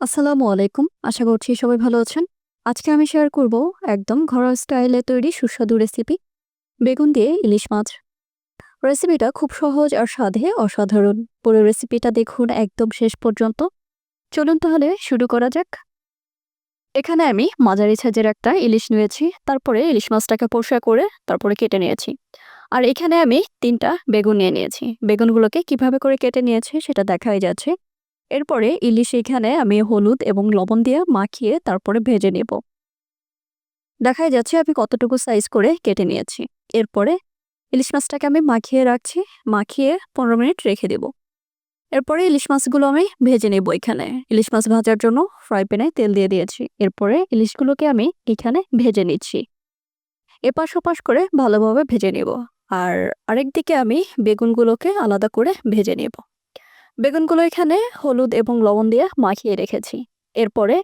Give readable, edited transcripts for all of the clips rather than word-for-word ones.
আসসালামু আলাইকুম। আশা করছি সবাই ভালো আছেন। আজকে আমি শেয়ার করব একদম ঘরোয়া স্টাইলে তৈরি সুস্বাদু রেসিপি বেগুন দিয়ে ইলিশ মাছ। রেসিপিটা খুব সহজ আর স্বাদে অসাধারণ। পুরো রেসিপিটা দেখুন একদম শেষ পর্যন্ত। চলুন তাহলে শুরু করা যাক। এখানে আমি মাঝারি সাইজের একটা ইলিশ নিয়েছি। তারপরে ইলিশ মাছটাকে পরিষ্কার করে তারপরে কেটে নিয়েছি। আর এখানে আমি ৩টা বেগুন নিয়েছি। বেগুনগুলোকে কিভাবে করে কেটে নিয়েছি সেটা দেখাই যাচ্ছে। এরপরে ইলিশ এখানে আমি হলুদ এবং লবণ দিয়ে মাখিয়ে তারপরে ভেজে নেব। দেখাই যাচ্ছে আমি কতটুকু সাইজ করে কেটে নিয়েছি। এরপরে ইলিশ মাছটাকে আমি মাখিয়ে রাখছি। মাখিয়ে ১৫ মিনিট রেখে দেব। এরপরে ইলিশ মাছগুলো আমি ভেজে নেব এখানে। ইলিশ মাছ ভাজার জন্য ফ্রাই প্যানে তেল দিয়ে দিয়েছি। এরপরে ইলিশগুলোকে আমি এখানে ভেজে নিচ্ছি। এপাশ ওপাশ করে ভালোভাবে ভেজে নেব। আর আরেকদিকে আমি বেগুনগুলোকে আলাদা করে ভেজে নেব। বেগুনগুলো এখানে হলুদ এবং লবণ দিয়ে মাখিয়ে রেখেছি। এরপরে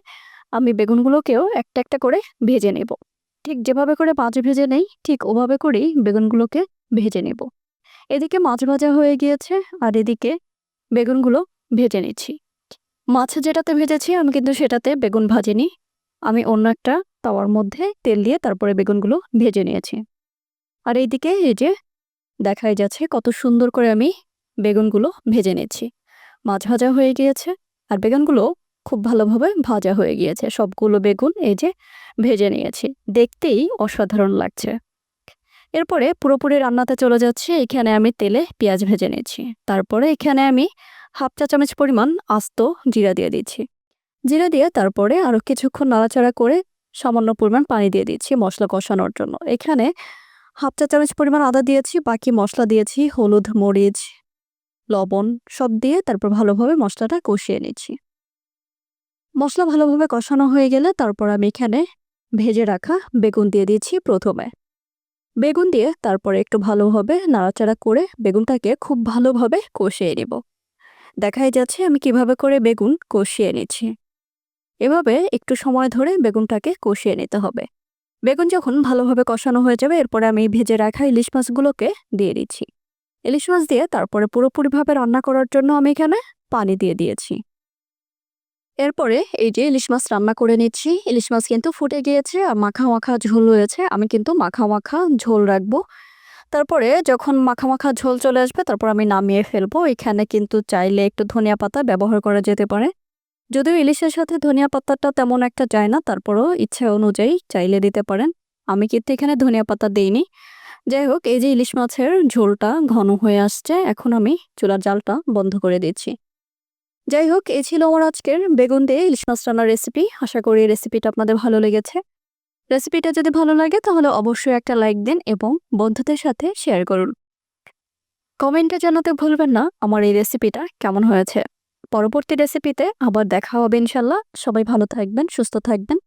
আমি বেগুনগুলোকেও একটা একটা করে ভেজে নেব। ঠিক যেভাবে করে মাছ ভেজে নেই ঠিক ওভাবে করেই বেগুনগুলোকে ভেজে নেব। এদিকে মাছ ভাজা হয়ে গিয়েছে আর এদিকে বেগুনগুলো ভেজে নিচ্ছি। মাছ যেটাতে ভেজেছি আমি কিন্তু সেটাতে বেগুন ভাজিনি। আমি অন্য একটা তাওয়ার মধ্যে তেল দিয়ে তারপরে বেগুনগুলো ভেজে নিয়েছি। আর এইদিকে এই যে দেখাই যাচ্ছে কত সুন্দর করে আমি বেগুনগুলো ভেজে নিচ্ছি। মাছ ভাজা হয়ে গিয়েছে আর বেগুনগুলো খুব ভালোভাবে ভাজা হয়ে গিয়েছে। সবগুলো বেগুন এই যে ভেজে নিয়েছি। দেখতেই অসাধারণ লাগছে। এরপরে পুরোপুরি রান্নাতে চলে যাচ্ছে। এখানে আমি তেলে পেঁয়াজ ভেজে নিচ্ছি। তারপরে এখানে আমি 1/2 চা চামচ পরিমাণ আস্ত জিরা দিয়ে দিচ্ছি। জিরা দিয়ে তারপরে আরও কিছুক্ষণ নাড়াচাড়া করে সামান্য পরিমাণ পানি দিয়ে দিচ্ছি মশলা কষানোর জন্য। এখানে 1/2 চা চামচ পরিমাণ আদা দিয়েছি, বাকি মশলা দিয়েছি হলুদ, মরিচ, লবণ সব দিয়ে তারপর ভালোভাবে মশলাটা কষিয়ে নিচ্ছি। মশলা ভালোভাবে কষানো হয়ে গেলে তারপর আমি এখানে ভেজে রাখা বেগুন দিয়ে দিচ্ছি প্রথমে। বেগুন দিয়ে তারপরে একটু ভালোভাবে নাড়াচাড়া করে বেগুনটাকে খুব ভালোভাবে কষিয়ে নেব। দেখাই যাচ্ছে আমি কিভাবে করে বেগুন কষিয়ে নিচ্ছি। এভাবে একটু সময় ধরে বেগুনটাকে কষিয়ে নিতে হবে। বেগুন যখন ভালোভাবে কষানো হয়ে যাবে এরপরে আমি ভেজে রাখা ইলিশ মাছগুলোকে দিয়ে দিচ্ছি। ইলিশ মাছ দিয়ে তারপরে পুরোপুরিভাবে রান্না করার জন্য আমি এখানে পানি দিয়ে দিয়েছি। এরপরে এই যে ইলিশ মাছ রান্না করে নিচ্ছি। ইলিশ মাছ কিন্তু ফুটে গিয়েছে আর মাখা মাখা ঝোল হয়েছে। আমি কিন্তু মাখা মাখা ঝোল রাখবো। তারপরে যখন মাখা মাখা ঝোল চলে আসবে তারপর আমি নামিয়ে ফেলবো। এখানে কিন্তু চাইলে একটু ধনিয়া পাতা ব্যবহার করা যেতে পারে। যদিও ইলিশের সাথে ধনিয়া পাতাটা তেমন একটা যায় না, তারপরও ইচ্ছা অনুযায়ী চাইলে দিতে পারেন। আমি কিন্তু এখানে ধনিয়া পাতা দেইনি। যাই হোক এই যে ইলিশ মাছের ঝোলটা ঘন হয়ে আসছে, এখন আমি চুলার জালটা বন্ধ করে দিচ্ছি। যাই হোক এই ছিল আমার আজকের বেগুন দিয়ে ইলিশ মাছ রান্নার রেসিপি। আশা করি রেসিপিটা আপনাদের ভালো লেগেছে। রেসিপিটা যদি ভালো লাগে তাহলে অবশ্যই একটা লাইক দিন এবং বন্ধুদের সাথে শেয়ার করুন। কমেন্টে জানাতে ভুলবেন না আমার এই রেসিপিটা কেমন হয়েছে। পরবর্তী রেসিপিতে আবার দেখা হবে ইনশাল্লাহ। সবাই ভালো থাকবেন, সুস্থ থাকবেন।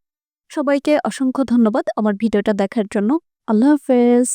সবাইকে অসংখ্য ধন্যবাদ আমার ভিডিওটা দেখার জন্য। আল্লাহ হাফেজ।